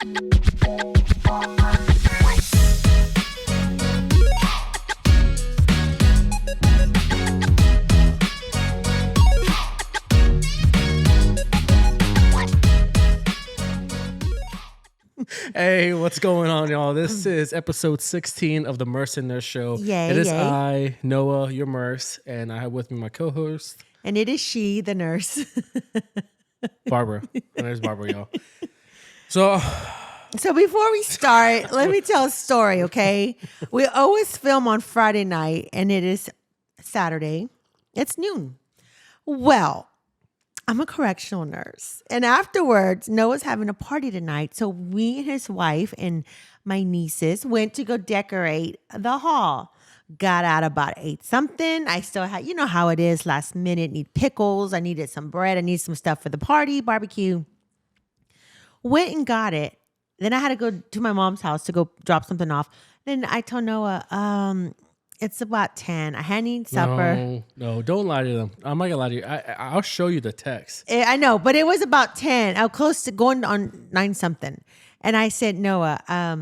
Hey, what's going on, y'all? This is episode 16 of the Merce and Nurse Show. Yay, it is yay. I, Noah, your Merce, and I have with me my co-host, And it is she, the nurse. Barbara. And there's Barbara, y'all. So, So before we start, let me tell a story, okay? We always film on Friday night, and it is Saturday. It's noon. Well, I'm a correctional nurse. And afterwards, Noah's having a party tonight. So we and his wife and my nieces went to go decorate the hall. Got out about 8 something. I still had, you know how it is, last minute, need pickles. I needed some bread. I need some stuff for the party, barbecue. Went and got it. Then I had to go to my mom's house to go drop something off. Then I told Noah, it's about 10. I had eaten supper. No, don't lie to them. I'm not gonna lie to you. I'll show you the text. I know, but it was about 10. I was close to going on 9 something. And I said, Noah, I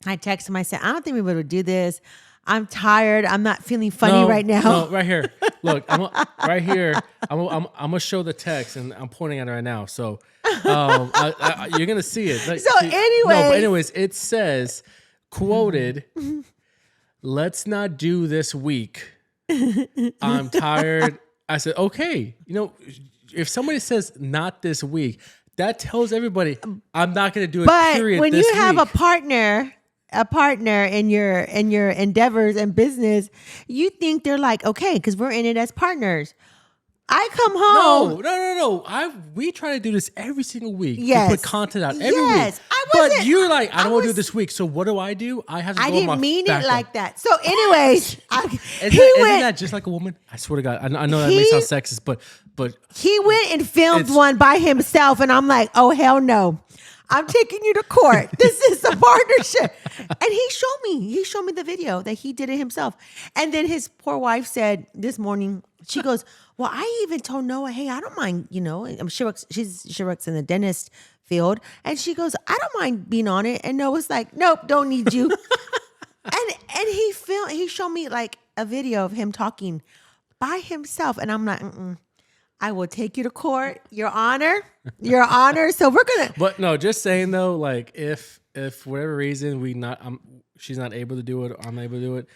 texted him. I said, I don't think we're able to do this. I'm tired. I'm not feeling funny right now. No, right here. Look, right here. I'm gonna show the text, and I'm pointing at it right now. So, you're gonna see it. Anyways, it says, quoted, "Let's not do this week. I'm tired." I said, "Okay." You know, if somebody says not this week, that tells everybody I'm not gonna do it. but period. when this you have week. a partner in your endeavors and business, you think they're like, okay, because we're in it as partners. I come home. No. We try to do this every single week. Yes. We put content out every week. Yes. But you're like, I don't want to do it this week. So what do? I have to I go on my didn't mean it backup. like that. So anyways, Isn't that just like a woman? I swear to God. I know that may sound sexist, but he went and filmed one by himself, and I'm like, oh, hell no. I'm taking you to court. This is a partnership. And he showed me the video that he did it himself. And then his poor wife said this morning, she goes, well, I even told Noah, hey, I don't mind, she works in the dentist field. And she goes, I don't mind being on it. And Noah's like, nope, don't need you. and he showed me like a video of him talking by himself. And I'm like, I will take you to court, Your Honor. So we're gonna. But no, just saying though, like if for whatever reason she's not able to do it, or I'm able to do it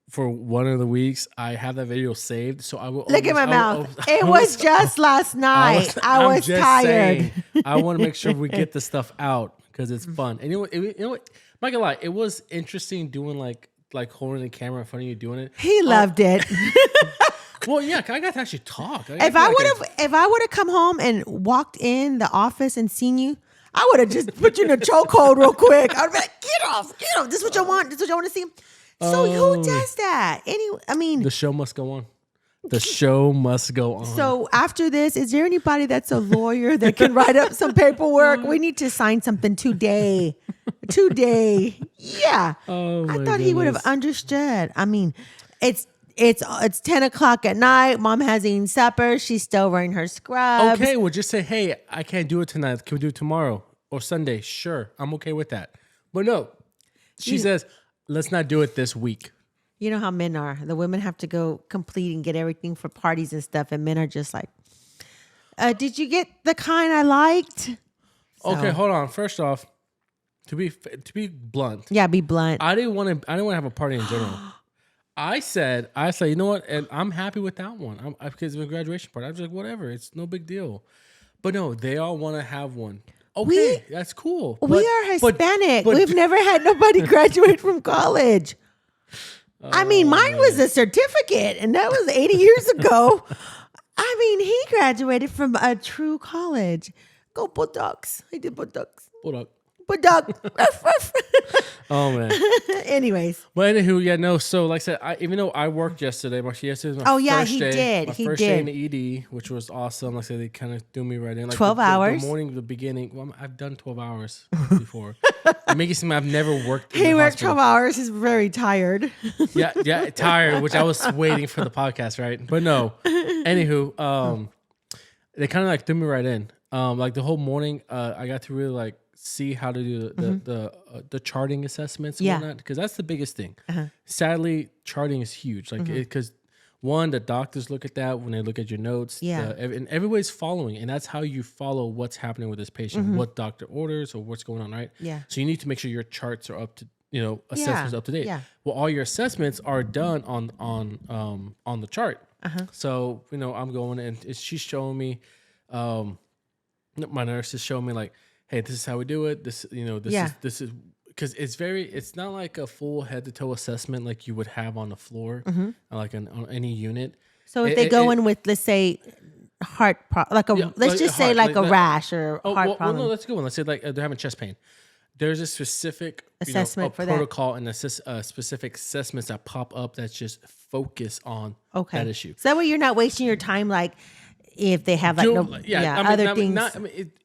for one of the weeks, I have that video saved. So I will look at my mouth. It was just last night. I was tired. Saying, I want to make sure we get the stuff out because it's fun. And you know what? I'm not gonna lie, it was interesting doing like holding the camera in front of you doing it. He loved it. Well, yeah, I got to actually talk. If I would have come home and walked in the office and seen you, I would have just put you in a chokehold real quick. I'd be like, get off. This is what you want. This is what you want to see. So who does that? The show must go on. The show must go on. So after this, is there anybody that's a lawyer that can write up some paperwork? We need to sign something today. Yeah. I thought he would have understood. It's 10 o'clock at night. Mom has eaten supper. She's still wearing her scrubs. Okay, well, just say, hey, I can't do it tonight. Can we do it tomorrow or Sunday? Sure, I'm okay with that. But no, she says, let's not do it this week. You know how men are. The women have to go complete and get everything for parties and stuff. And men are just like, did you get the kind I liked? Okay, hold on. First off, to be blunt. Yeah, be blunt. I didn't want to have a party in general. I said, you know what? And I'm happy with that one. Because of a graduation party. I was like, whatever. It's no big deal. But no, they all want to have one. Okay, that's cool. We are Hispanic. We've never had nobody graduate from college. Mine was a certificate, and that was 80 years ago. He graduated from a true college. Go Bulldogs. I did Bulldogs. Bulldog. Oh man. Anyways. But anywho, yeah, no. So like I said, even though I worked yesterday, yesterday was my first day. My first day in the ED, which was awesome. Like I said, they kind of threw me right in. Like 12 hours. The morning, the beginning. Well, I've done 12 hours before. It makes it seem I've never worked. He worked 12 hours. He's very tired. yeah, tired. Which I was waiting for the podcast, right? But no. Anywho, they kind of like threw me right in. Like the whole morning, I got to really like see how to do the charting assessments and Yeah. whatnot, because that's the biggest thing. Sadly, charting is huge. Like because one, the doctors look at that when they look at your notes. Yeah. And everybody's following, and that's how you follow what's happening with this patient, what doctor orders or what's going on, right? Yeah. So you need to make sure your charts are up to, assessments are up to date. Yeah. Well, all your assessments are done on the chart. So I'm going and she's showing me, my nurse is showing me like, hey, this is how we do it. This is because it's not like a full head to toe assessment like you would have on the floor, like on any unit. So if they go in with, let's say, let's just say like a rash or heart problem. Well, no, that's a good one. Let's say like they're having chest pain. There's a specific assessment for protocol and specific assessments that pop up that just focus on that issue. So that way you're not wasting your time, like if they have other things.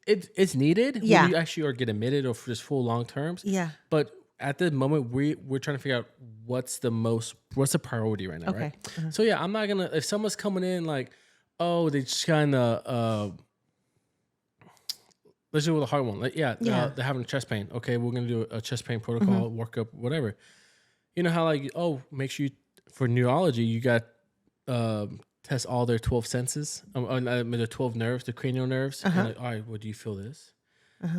It's needed Yeah. when you actually are get admitted or for just full long terms. Yeah. But at the moment, we're trying to figure out what's the priority right now, Okay. right? So yeah, I'm not gonna, if someone's coming in like, oh, they just kind of let's do with a hard one. Like, they're having chest pain. Okay, we're gonna do a chest pain protocol, workup, whatever. You know how like, make sure for neurology you got test all their 12 senses, the 12 nerves, the cranial nerves. And like, all right, well, do you feel this?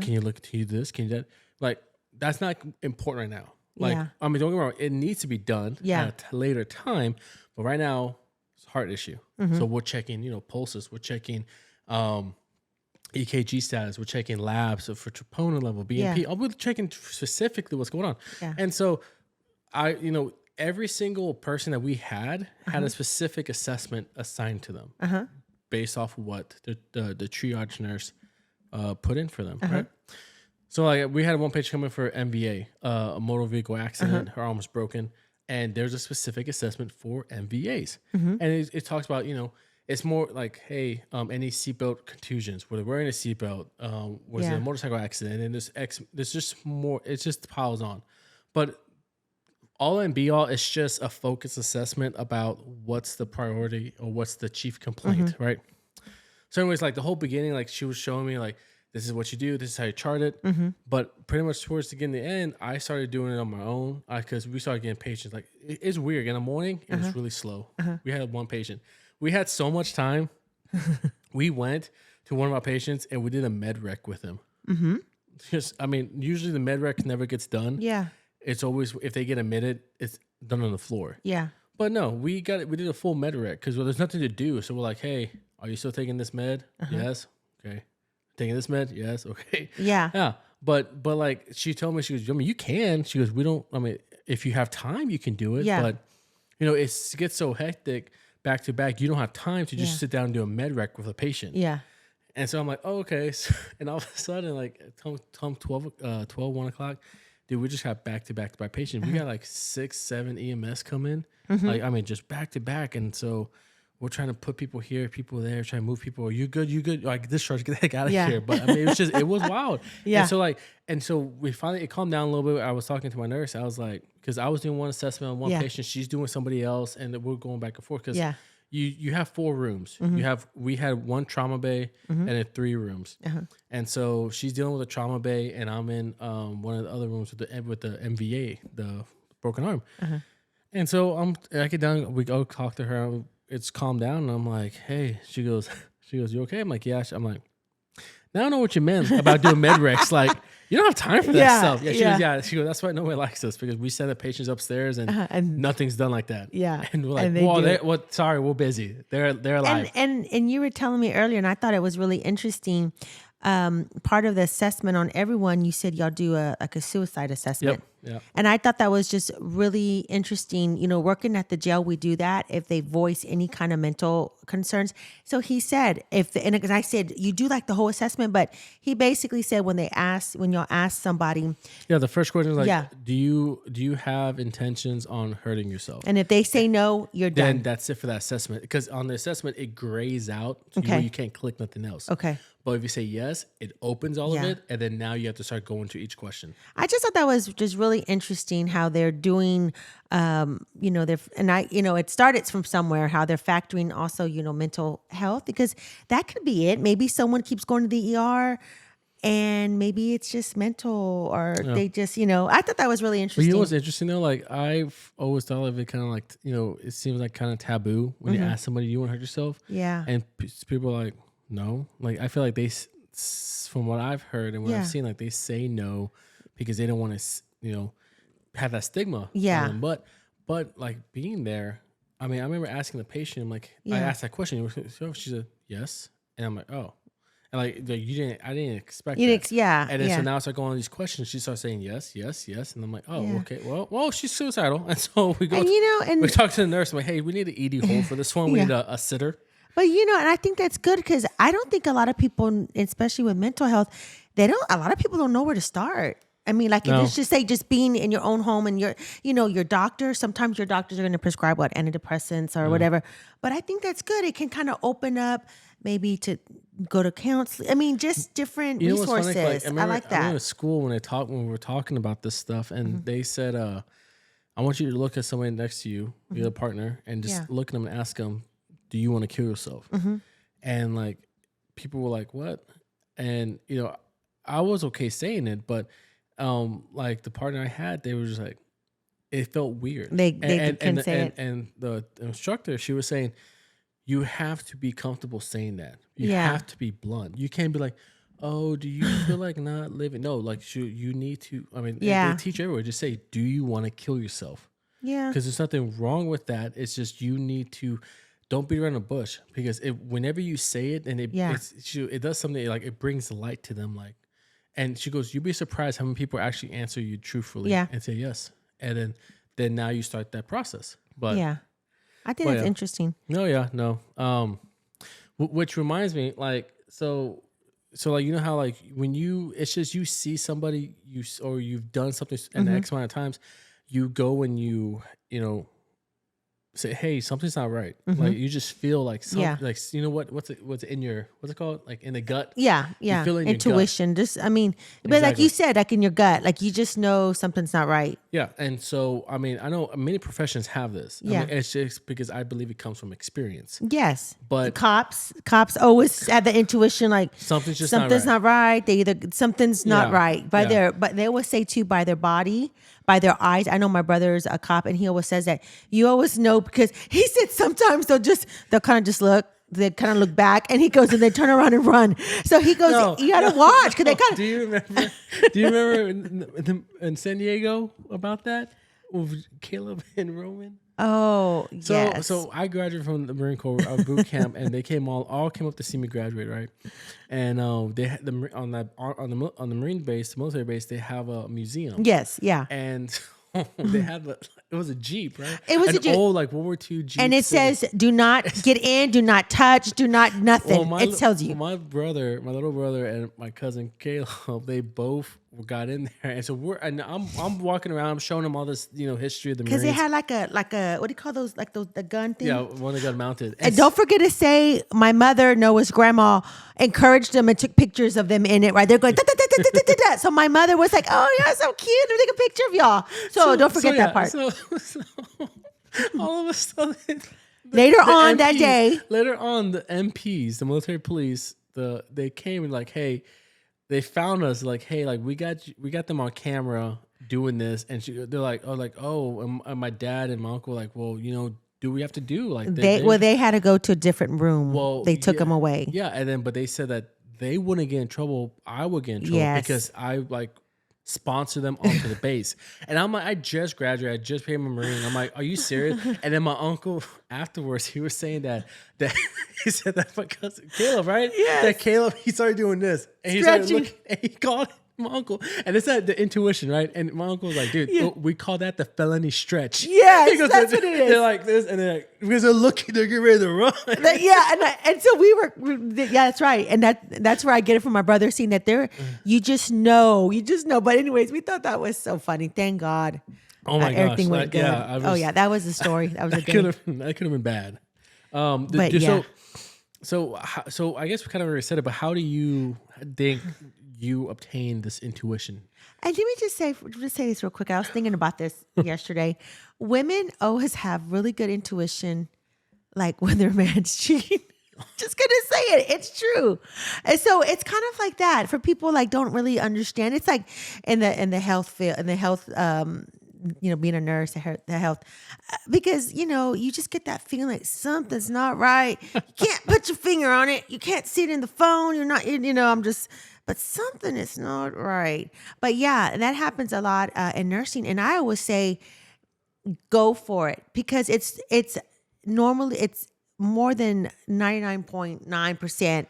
Can you look to this? Can you that? Like, that's not important right now. Like, don't get me wrong, it needs to be done at a later time. But right now, it's a heart issue. So we're checking, pulses. We're checking EKG status. We're checking labs for troponin level, BNP. We're checking specifically what's going on. Yeah. And so every single person that we had a specific assessment assigned to them based off of what the triage nurse put in for them, right? So like we had one patient come in for MVA, a motor vehicle accident, her arm was broken, and there's a specific assessment for MVAs. And it talks about, it's more like, hey, any seatbelt contusions, were they wearing a seatbelt, was it a motorcycle accident, and there's just more, it just piles on. But all and be all, it's just a focus assessment about what's the priority or what's the chief complaint, right? So anyways, like the whole beginning, like she was showing me like, this is what you do, this is how you chart it. But pretty much towards the end, I started doing it on my own because we started getting patients. Like it's weird. In the morning, it was really slow. We had one patient. We had so much time. We went to one of our patients and we did a med rec with him. Usually the med rec never gets done. Yeah. It's always, if they get admitted, it's done on the floor. Yeah. But no, we did a full med rec because there's nothing to do. So we're like, hey, are you still taking this med? Yes. Okay. Taking this med? Yes. Okay. Yeah. Yeah. But like she told me, she goes, you can. She goes, if you have time, you can do it. Yeah. But it gets so hectic back to back. You don't have time to just sit down and do a med rec with a patient. Yeah. And so I'm like, oh, okay. So, and all of a sudden, like, 1 o'clock, dude, we just got back to back by patients. We got like 6, 7 EMS come in. Just back to back. And so we're trying to put people here, people there, trying to move people. Are you good? You good? Like, discharge, get the heck out of here. But it was wild. Yeah. And so we finally, it calmed down a little bit. I was talking to my nurse. I was like, because I was doing one assessment on one patient, she's doing somebody else, and we're going back and forth. Because you have 4 rooms. We had 1 trauma bay and then 3 rooms. And so she's dealing with a trauma bay, and I'm in one of the other rooms with the MVA, the broken arm. And so I get down, we go talk to her. It's calmed down, and I'm like, hey, she goes, you okay? I'm like, yeah. I'm like, now I know what you meant about doing med recs. Like, you don't have time for that stuff. Yeah, she goes, that's why nobody likes us, because we send the patients upstairs and nothing's done like that. Yeah. And we're like, sorry, we're busy. They're alive. And you were telling me earlier, and I thought it was really interesting. Part of the assessment on everyone, you said y'all do a suicide assessment. Yep. And I thought that was just really interesting. Working at the jail, we do that if they voice any kind of mental concerns. So he said, because I said, you do like the whole assessment, but he basically said when y'all ask somebody. Yeah, the first question is like, do you have intentions on hurting yourself? And if they say no, you're done. Then that's it for that assessment. Because on the assessment, it grays out. So you can't click nothing else. Okay. But if you say yes, it opens all of it, and then now you have to start going to each question. I just thought that was just really interesting how they're doing, it started from somewhere, how they're factoring also, mental health, because that could be it. Maybe someone keeps going to the ER and maybe it's just mental, or they just, I thought that was really But interesting. you know what's interesting though? Like I've always thought of it kind of like, it seems like kind of taboo when you ask somebody, you want to hurt yourself? Yeah. And people are like, no. Like I feel like from what I've heard and what I've seen, like they say no because they don't want to, have that stigma. Yeah. on them. But like being there, I mean, I remember asking the patient, I'm like, I asked that question. She said, yes. And I'm like, oh. And like I didn't expect that. And then so now it's like going on these questions. She starts saying yes, yes, yes, and I'm like, oh, okay, well, she's suicidal, and so we go. And we talk to the nurse. I'm like, hey, we need an ED hold for this one. We need a sitter. But and I think that's good because I don't think a lot of people, especially with mental health, a lot of people don't know where to start. I mean, like, if it's just being in your own home and your doctor, sometimes your doctors are going to prescribe antidepressants or whatever. But I think that's good. It can kind of open up maybe to go to counseling. I mean, just different resources. I like that. I remember at school when we were talking about this stuff, and they said, I want you to look at somebody next to you, your partner, and just look at them and ask them, do you want to kill yourself? And like, people were like, what? And, I was okay saying it, but like the partner I had, they were just like, it felt weird. They couldn't say it. And the instructor, she was saying, you have to be comfortable saying that. You have to be blunt. You can't be like, oh, do you feel like not living? No, like you need to. I mean, they teach everywhere. Just say, do you want to kill yourself? Yeah. Because there's nothing wrong with that. It's just you need to. Don't beat around the bush, because whenever you say it and it does something, like it brings light to them. Like, and she goes, you'd be surprised how many people actually answer you truthfully and say yes, and then now you start that process. But I think that's interesting. No. Which reminds me, like, so like, how like when it's just you see somebody or you've done something an X amount of times, you go and you say, hey, something's not right. Like you just feel like like, what's it in your, what's it called, like in the gut? You feel in intuition. Just, I mean, but like you said, like in your gut, like you just know something's not right. Yeah. And so, I mean, I know many professions have this. I mean, it's just because I believe it comes from experience. Yes. But cops always have the intuition, like something's not right. They either something's not right but they always say too, by their body, by their eyes. I know my brother's a cop, and he always says that you always know, because he said sometimes they'll kind of just look. They kind of look back, and he goes and they turn around and run. So he goes, you gotta watch, because they kind of. Do you remember in San Diego about that with Caleb and Roman? Oh, yes. So I graduated from the Marine Corps boot camp, and they all came up to see me graduate, right? And they had on the Marine base, the military base, they have a museum. Yes, yeah. And they had it was a Jeep, right? It was a Jeep. Old, like World War II Jeep. And it says, do not get in, do not touch, do not nothing. It tells you. My little brother and my cousin Caleb, they both got in there. And so I'm walking around, I'm showing them all this, history of the Marines. Because they had like a, what do you call those, like the gun thing? Yeah, one that got mounted. And don't forget to say, my mother, Noah's grandma, encouraged them and took pictures of them in it, right? They're going, da, da, da, da, da, da, da. So my mother was like, oh, yeah, so cute. Let me take a picture of y'all. So don't forget that part. So all of a sudden, later on that day, the MPs, the military police, they came and like, hey, they found us, like, hey, like we got them on camera doing this, and they're like, and my dad and my uncle were like, well, do we have to do like they had to go to a different room. Well, they took them away. Yeah, and then but they said that they wouldn't get in trouble. I would get in trouble because I like sponsor them onto the base. And I'm like, I just graduated, I just became a Marine. I'm like, are you serious? And then my uncle afterwards, he was saying that he said that my cousin Caleb, right? Yeah. That Caleb, he started doing this. And he started looking, and he called my uncle. And it's that the intuition, right? And my uncle was like, dude, we call that the felony stretch. Yes, that's what it is. They're like this, and they're like, because they're looking, they're getting ready to run. And so we were, that's right. And that's where I get it from my brother, seeing that you just know. But anyways, we thought that was so funny. Thank God. Oh my gosh. Everything went good. That was the story. That was a day. That could have been bad. So I guess we kind of already said it, but how do you think you obtain this intuition? And let me just say this real quick. I was thinking about this yesterday. Women always have really good intuition, like when their man's cheating. Just gonna say it. It's true. And so it's kind of like that for people like don't really understand. It's like in the health field, in the health being a nurse, the health, because you just get that feeling like something's not right. You can't put your finger on it. You can't see it in the phone. You're not, but something is not right. But yeah, that happens a lot in nursing, and I always say, go for it because it's normally it's more than 99.9%.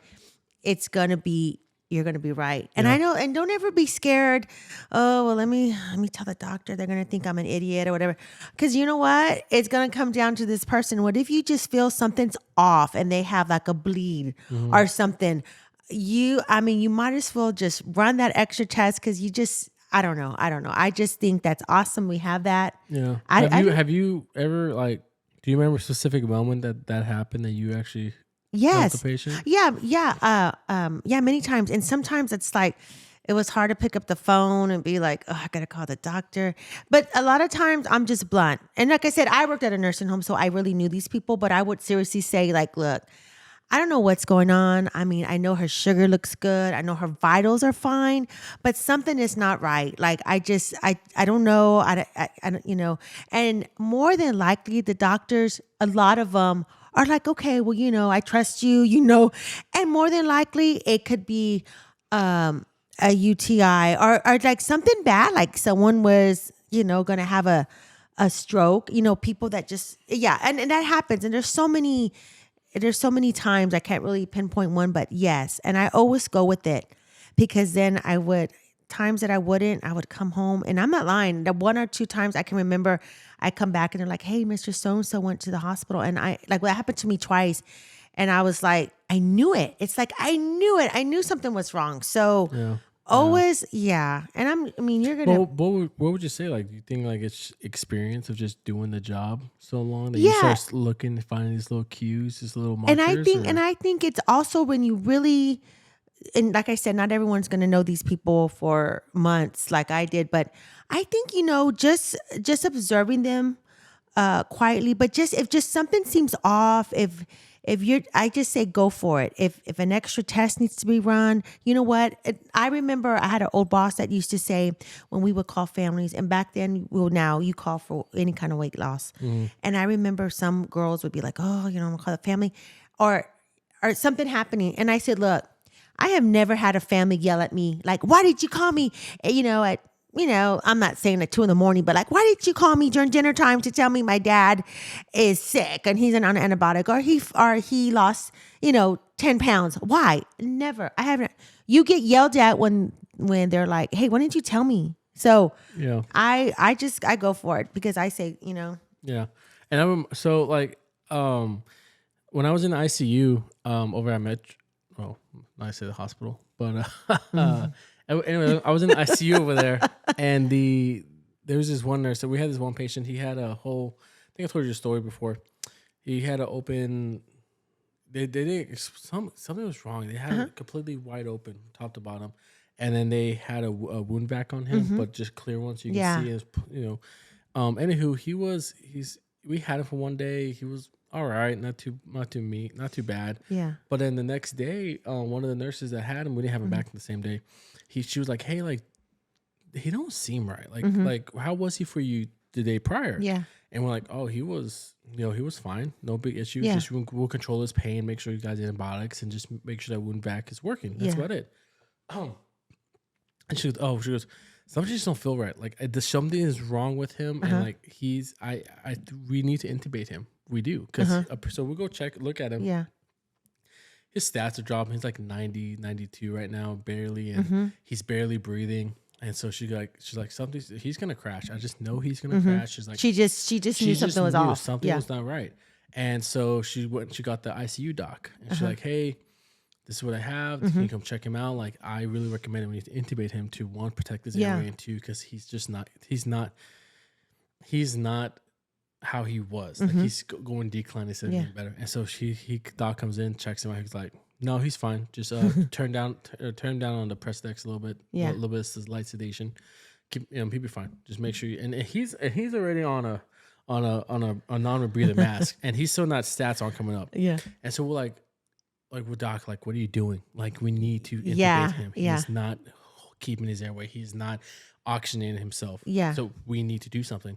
It's gonna be. You're going to be right. And I know, and don't ever be scared. Oh, well, let me tell the doctor. They're going to think I'm an idiot or whatever. Because you know what? It's going to come down to this person. What if you just feel something's off and they have like a bleed or something? You might as well just run that extra test because I don't know. I just think that's awesome. We have that. Yeah. Have you ever do you remember a specific moment that happened that you actually Yes. helped the patient? Yeah. Many times. And sometimes it's like, it was hard to pick up the phone and be like, oh, I got to call the doctor. But a lot of times I'm just blunt. And like I said, I worked at a nursing home, so I really knew these people, but I would seriously say like, look, I don't know what's going on. I mean, I know her sugar looks good. I know her vitals are fine, but something is not right. Like, I don't know. I don't, and more than likely the doctors, a lot of them are like, okay, well, I trust you, and more than likely it could be a UTI or like something bad, like someone was, going to have a stroke, people that just, and that happens. And there's so many times I can't really pinpoint one, but yes. And I always go with it because then times that I would come home, and I'm not lying. The one or two times I can remember, I come back and they're like, hey, Mr. So-and-so went to the hospital. And that happened to me twice. And I was like, I knew it. It's like, I knew it. I knew something was wrong. So always, yeah. And you're going to. What would you say? Like, do you think like it's experience of just doing the job so long that you start looking to find these little cues, these little markers? And I think it's also when you really, and like I said, not everyone's going to know these people for months like I did, but I think, just observing them quietly, but if just something seems off, I just say go for it. If an extra test needs to be run, you know what? I remember I had an old boss that used to say when we would call families, and back then, now you call for any kind of weight loss. Mm-hmm. And I remember some girls would be like, oh, I'm going to call the family or something happening. And I said, look, I have never had a family yell at me like, why did you call me? I'm not saying at 2 a.m, but like, why did you call me during dinner time to tell me my dad is sick and he's on an antibiotic or he lost, 10 pounds? Why? Never. I haven't. You get yelled at when they're like, hey, why didn't you tell me? So yeah, I go for it because I say, Yeah. And when I was in the ICU over at I say the hospital, but anyway, I was in the ICU over there, and there was this one nurse. So we had this one patient. He had a whole. I think I told you the story before. He had an open. They did something was wrong. They had it completely wide open, top to bottom, and then they had a wound vac on him, but just clear one so you can see his. Anywho, we had him for one day. He was all right, not too bad. Yeah. But then the next day, one of the nurses that had him, we didn't have him back the same day. She was like, "Hey, like, he don't seem right. Like, how was he for you the day prior?" Yeah. And we're like, "Oh, he was fine, no big issue. Yeah. Just we'll control his pain, make sure you guys antibiotics, and just make sure that wound vac is working. That's about it." And she goes, something just don't feel right. Like something is wrong with him, and like we need to intubate him. We do because so we go look at him. Yeah. His stats are dropping. He's like 90, 92 right now, barely, and he's barely breathing. And so she's like he's gonna crash. I just know he's gonna crash. She's like, she just knew something was off. Something was not right. And so she went and she got the ICU doc, and she's like, hey, this is what I have. Can you come check him out? Like, I really recommend we need to intubate him to one, protect his area, and two, because he's not how he was. Like, he's going decline instead of getting better. And so doc comes in, checks him out. He's like, no, he's fine. Just turn down on the Prestex a little bit. A little bit of light sedation. He'll be fine. Just make sure and he's already on a non-rebreather mask, and he's still not stats aren't coming up. Yeah. And so we're like, well, doc, like, what are you doing? Like, we need to intubate Yeah, him. yeah. He's not keeping his airway. He's not oxygenating himself. Yeah. So we need to do something.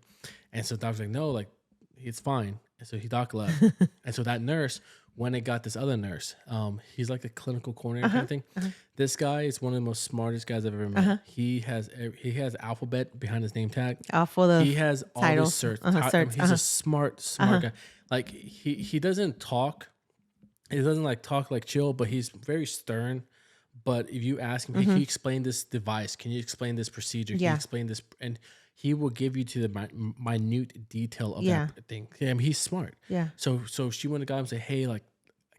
And so doc's like, no, like, it's fine. And so doc left. And so that nurse went and got this other nurse. He's like the clinical coordinator kind of thing. This guy is one of the most smartest guys I've ever met. He has alphabet behind his name tag. For the He has all titles. the certs. He's a smart guy. Like he doesn't talk. He doesn't like talk like chill, but he's very stern. But if you ask him, hey, can you explain this device? Can you explain this procedure? Can you explain this? And he will give you to the minute detail of that thing. Yeah, I mean, he's smart. Yeah. So she went to God and said, hey, like,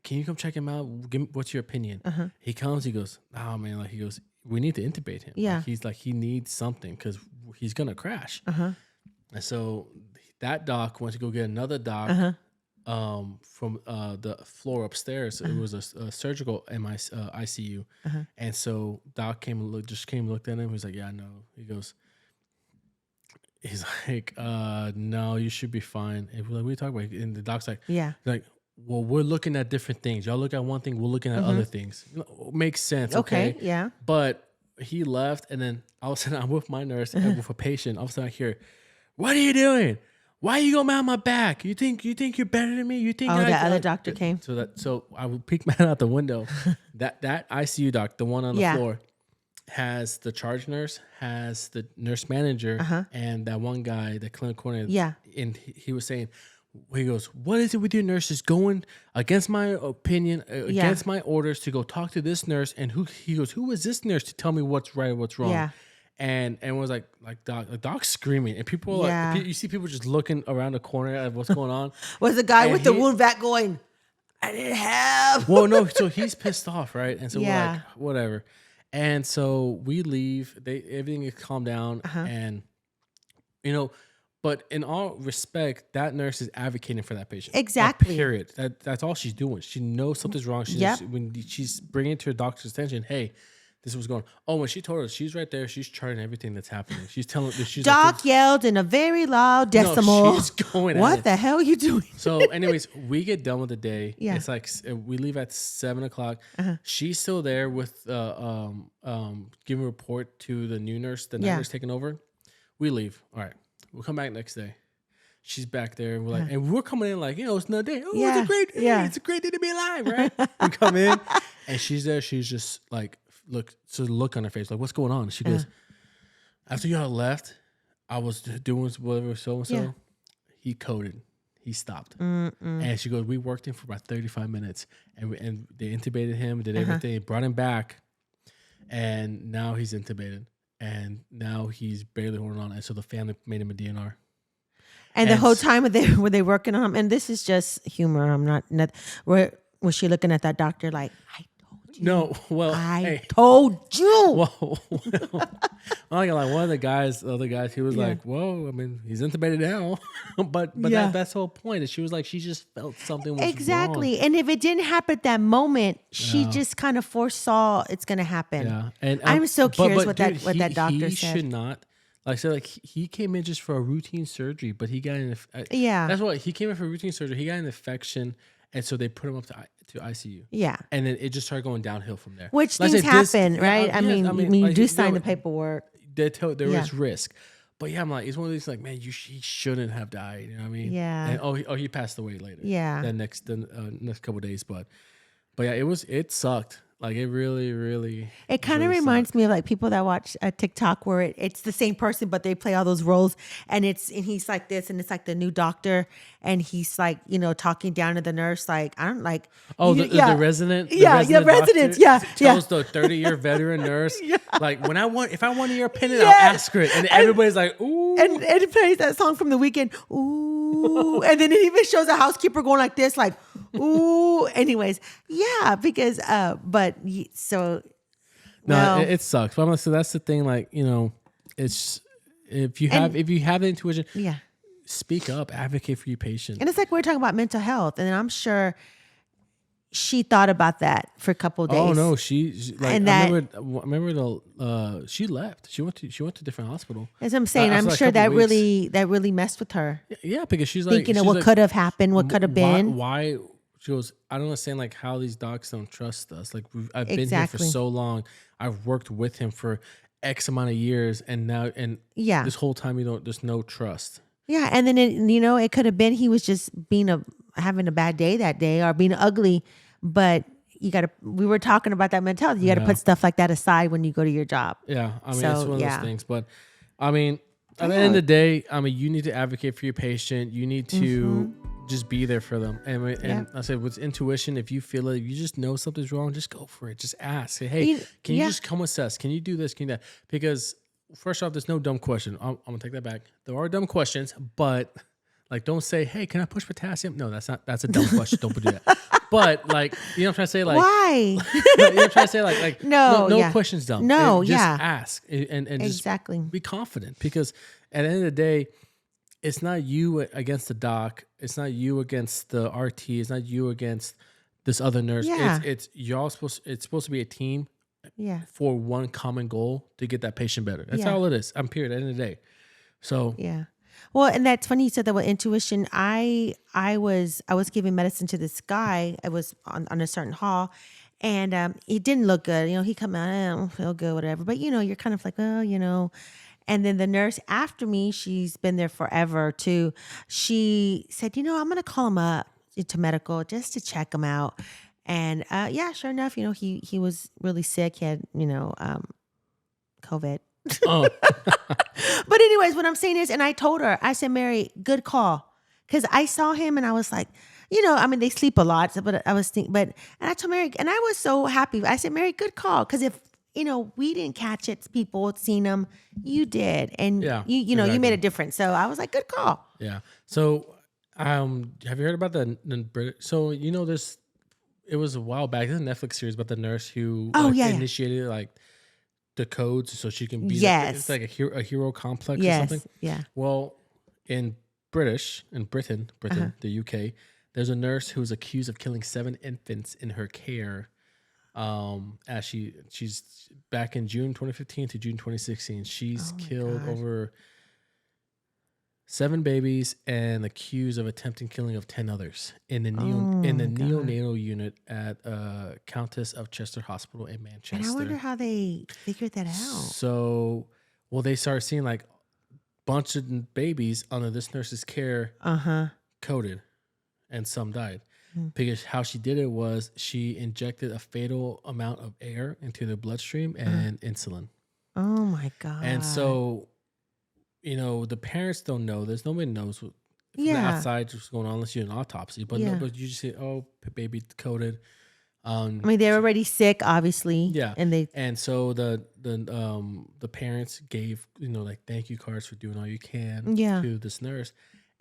can you come check him out? What's your opinion? He comes, he goes, oh man, like he goes, we need to intubate him. Yeah. Like, he's like, he needs something because he's gonna crash. And so that doc went to go get another doc from the floor upstairs. It was a surgical ICU. And so doc came and looked at him. He was like, yeah, no. He's like, no, you should be fine. And we're like, what are you talking about? And the doc's like, like, well, we're looking at different things. Y'all look at one thing, we're looking at other things. Makes sense. Okay. Yeah. But he left, and then all of a sudden I'm with my nurse and with a patient. All of a sudden I hear, what are you doing? Why are you going on my back? You think you're better than me? You think that other doctor came? So I would peek my head out the window. that ICU doc, the one on the floor, has the charge nurse, has the nurse manager, and that one guy, the clinical coordinator. Yeah. And he was saying, he goes, what is it with your nurses going against my opinion, against my orders to go talk to this nurse? And he goes, who is this nurse to tell me what's right or what's wrong? Yeah. And was like Doc's screaming, and people are like, you see people just looking around the corner at what's going on. Was the guy with the wound vac going, I need help? Well, no, so he's pissed off, right? And so we're like, whatever. And so we leave. Everything is calmed down, and but in all respect, that nurse is advocating for that patient. Exactly. Period. That's all she's doing. She knows something's wrong. When she's bringing it to her doctor's attention, hey, this is what's going on. Oh, when she told us, she's right there. She's charting everything that's happening. She's telling. Doc yelled in a very loud decimal. No, she's going. What the hell are you doing? So, anyways, we get done with the day. Yeah. It's like we leave at 7:00. She's still there with giving a report to the new nurse. The night nurse taking over. We leave. All right. We'll come back next day. She's back there, and we're like, and we're coming in like, it's another day. Oh, it's a great day. It's a great day to be alive, right? We come in, and she's there. She's just like, look on her face, like, what's going on? She goes, after y'all left, I was doing whatever so and so. He coded. He stopped. And she goes, we worked him for about 35 minutes, and they intubated him, did everything, brought him back, and now he's intubated. And now he's barely holding on. And so the family made him a DNR. And the whole time were they working on him? And this is just humor. I'm not was she looking at that doctor like, I told you. No, well, I told you. Well, I'm not gonna lie. One of the other guys, he was like, whoa, I mean, he's intubated now. but that's the whole point. She was like, she just felt something was exactly. wrong. And if it didn't happen at that moment, she just kind of foresaw it's gonna happen. Yeah. And I'm so curious what dude, that doctor he said. Should not. Like I said, like he came in just for a routine surgery, but he got an that's what he came in for routine surgery. He got an infection, and so they put him up to ICU. Yeah, and then it just started going downhill from there. Which things happen, right? I mean, you like, do sign the paperwork. There was risk, but I'm like, it's one of these like, man, he shouldn't have died. You know what I mean? Yeah. And he passed away later. Yeah. The next couple of days, but yeah, it sucked. Like it really, really. It kind of reminds me of like people that watch TikTok where it's the same person, but they play all those roles, and he's like this, and it's like the new doctor, and he's like talking down to the nurse, like I don't like. Oh, the resident. The resident. Yeah, tells the 30-year veteran nurse, like if I want your opinion, I'll ask her, and everybody's like, ooh, and it plays that song from The Weeknd, ooh, and then it even shows a housekeeper going like this, like. Ooh, anyways, because so no, it sucks. But so that's the thing. Like it's if you have the intuition, speak up, advocate for your patient. And it's like we're talking about mental health, and I'm sure she thought about that for a couple of days. Oh no, she like and I remember she left. She went to a different hospital. As I'm saying, I'm sure that really messed with her. Yeah, because she's thinking of what could have happened, what could have been. Why she goes, I don't understand like how these docs don't trust us. Like I've been here for Exactly. so long. I've worked with him for X amount of years, and now Yeah. this whole time there's no trust. Yeah. And then it could have been he was just having a bad day that day or being ugly, but we were talking about that mentality. You got to Yeah. put stuff like that aside when you go to your job. Yeah, I mean So, it's one of yeah. those things. But I mean, at the end of the day, I mean, you need to advocate for your patient. You need to just be there for them. And I said, with intuition, if you feel it, if you just know something's wrong, just go for it. Just ask. Say, hey, can you just come assess? Can you do this? Can you do that? Because first off, there's no dumb question. I'm gonna take that back. There are dumb questions, but like, don't say, hey, can I push potassium? No, that's a dumb question. Don't do that. But like, you know what I'm trying to say? Like, why? you know what I'm trying to say? Like No, no yeah. questions dumb. No, just yeah. ask and just Exactly. be confident, because at the end of the day, it's not you against the doc. It's not you against the RT. It's not you against this other nurse. Yeah. It's y'all it's supposed to be a team Yeah. for one common goal to get that patient better. That's Yeah. all it is. I'm period at the end of the day. So Yeah. Well, and that's funny you said that with intuition. I was giving medicine to this guy. I was on a certain hall, and he didn't look good. He come out, I don't feel good, whatever. But you're kind of like, oh. And then the nurse after me, she's been there forever too. She said, I'm gonna call him up to medical just to check him out. And yeah, sure enough, he was really sick. He had COVID. oh But anyways, what I'm saying is, and I told her, I said, Mary, good call. Because I saw him and I was like, they sleep a lot. But I was thinking, and I told Mary, and I was so happy. I said, Mary, good call. Because if, we didn't catch it, people had seen him, you did. And Yeah, you exactly. made a difference. So I was like, good call. yeah. So have you heard about the British? So this. It was a while back. There's a Netflix series about the nurse who initiated like the codes so she can be. Yes. It's like a hero complex or Yes. something. Yeah. Well, in Britain, the UK, there's a nurse who's accused of killing 7 infants in her care. As she's back in June 2015 to June 2016, she's killed over 7 babies and accused of attempting killing of 10 others in the neonatal unit at Countess of Chester Hospital in Manchester. And I wonder how they figured that out. So, they started seeing like bunch of babies under this nurse's care coded, and some died. Because how she did it was she injected a fatal amount of air into their bloodstream and insulin. Oh my God. And so, the parents don't know this. Nobody knows from the outside what's going on unless you do an autopsy. But but you just say, oh, baby coded. They're already sick, obviously. Yeah. And so the parents gave, like thank you cards for doing all you can to this nurse.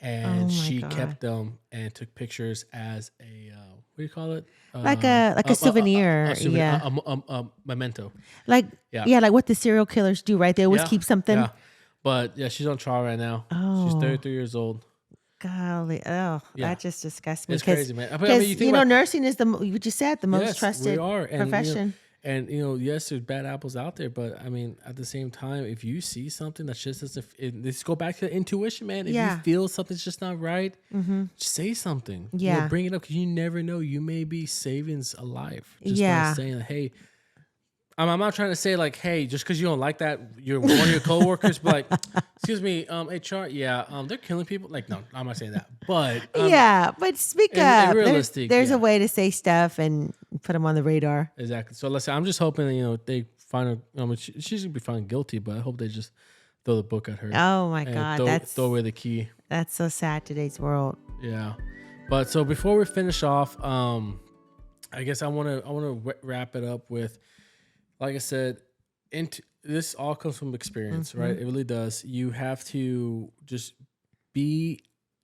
And she kept them and took pictures as a what do you call it? Like a souvenir. A memento. Like like what the serial killers do, right? They always keep something. Yeah. But she's on trial right now. Oh. She's 33 years old. Golly, that just disgusts me. It's crazy, man. Because nursing is what you said, the most trusted profession. And yes, there's bad apples out there, but I mean, at the same time, if you see something that just doesn't, let's go back to the intuition, man. If you feel something's just not right, just say something. Yeah, bring it up, because you never know. You may be saving a life just by saying, "Hey." I'm not trying to say like, hey, just because you don't like that, you're one of your coworkers, but like, excuse me, HR, they're killing people. Like, no, I'm not saying that, but but speak up. There's a way to say stuff and put them on the radar. Exactly. So let's say I'm just hoping they find her. She's gonna be found guilty, but I hope they just throw the book at her. Oh my God, throw away the key. That's so sad, today's world. Yeah, but so before we finish off, I guess I want to wrap it up with. Like I said, this all comes from experience, right? It really does. You have to just be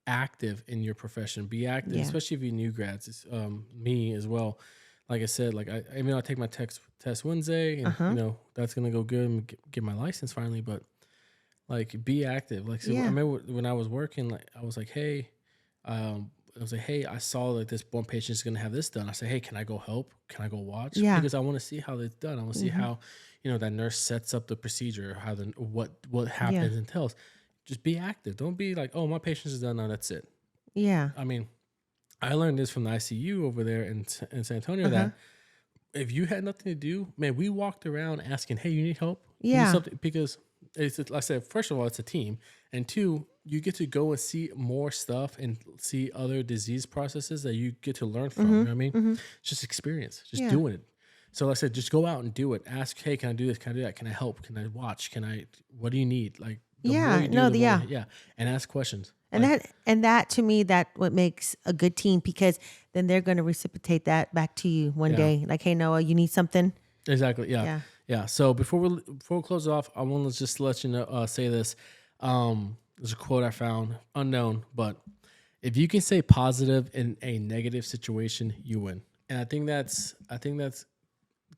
active in your profession. Be active, especially if you're new grads. It's me as well. Like I said, like I take my test Wednesday, and that's gonna go good and get my license finally. But like, be active. Like, so I remember when I was working, like I was like, hey, I saw like this one patient is gonna have this done. I said, hey, can I go help? Can I go watch? Yeah. Because I want to see how it's done. I want to see how, that nurse sets up the procedure, how what happens and tells. Just be active. Don't be like, oh, my patient is done now. That's it. Yeah. I mean, I learned this from the ICU over there in San Antonio that if you had nothing to do, man, we walked around asking, "Hey, you need help? You need Yeah. something?" Because it's like I said, first of all, it's a team, and two, you get to go and see more stuff and see other disease processes that you get to learn from. You know what I mean? It's just experience, just Yeah. doing it. So like I said, just go out and do it. Ask, "Hey, can I do this? Can I do that? Can I help? Can I watch? What do you need?" Like the Yeah, more you do, no, the yeah. more, yeah, and ask questions. And Like, that to me, that what makes a good team, because then they're going to reciprocate that back to you one Yeah. day. Like, hey, Noah, you need something? exactly, yeah. Yeah. Yeah. So before we close it off, I want to just let you know, say this. There's a quote I found, unknown, but if you can stay positive in a negative situation, you win. And I think that's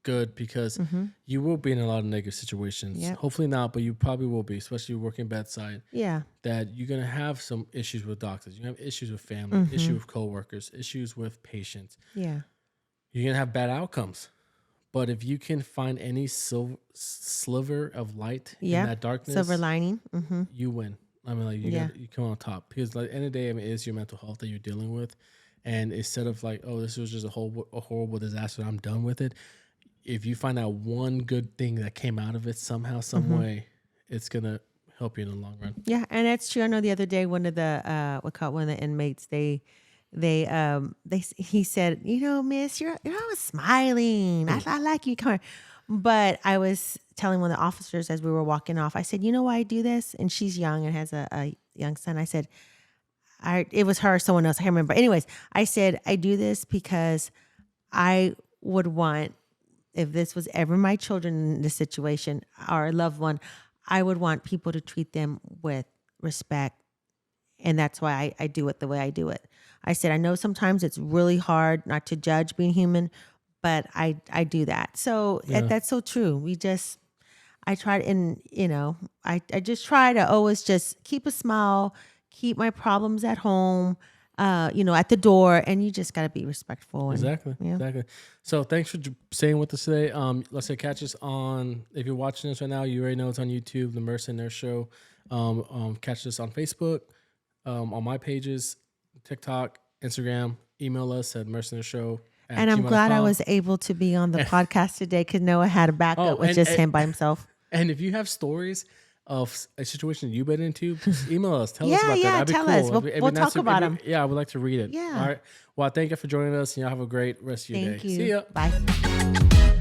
good because you will be in a lot of negative situations. Yep. Hopefully not, but you probably will be, especially working bedside. Yeah. That you're gonna have some issues with doctors. You have issues with family, issues with coworkers, issues with patients. Yeah. You're gonna have bad outcomes. But if you can find any sliver of light in Yeah. that darkness, Silver lining. you win. I mean, like you come on top because, like, at the end of the day, I mean, it is your mental health that you're dealing with, and instead of like, oh, this was just a horrible disaster, I'm done with it. If you find out one good thing that came out of it somehow, some way, it's gonna help you in the long run. Yeah, and that's true. I know the other day one of the one of the inmates, he said, miss, you're always smiling. I like you coming. But I was telling one of the officers as we were walking off, I said, you know why I do this? And she's young and has a young son. I said, it was her or someone else, I can't remember. Anyways, I said, I do this because I would want, if this was ever my children in this situation or a loved one, I would want people to treat them with respect. And that's why I do it the way I do it. I said, I know sometimes it's really hard not to judge being human, but I do that. So that's so true. I tried, and I just try to always just keep a smile, keep my problems at home, at the door, and you just got to be respectful. And, Exactly. So thanks for staying with us today. Let's say catch us on, if you're watching this right now, you already know it's on YouTube, the Merce and Nurse Show. Catch us on Facebook, on my pages, TikTok, Instagram. Email us at mercenaryshow. And I'm glad I was able to be on the podcast today because Noah had a backup with just him by himself. And if you have stories of a situation you've been into, just email us. Tell us about that. That'd be tell cool. us. We'll talk about them. Yeah, I would like to read it. Yeah. All right. Well, thank you for joining us. And y'all have a great rest of your day. Thank you. See ya. Bye.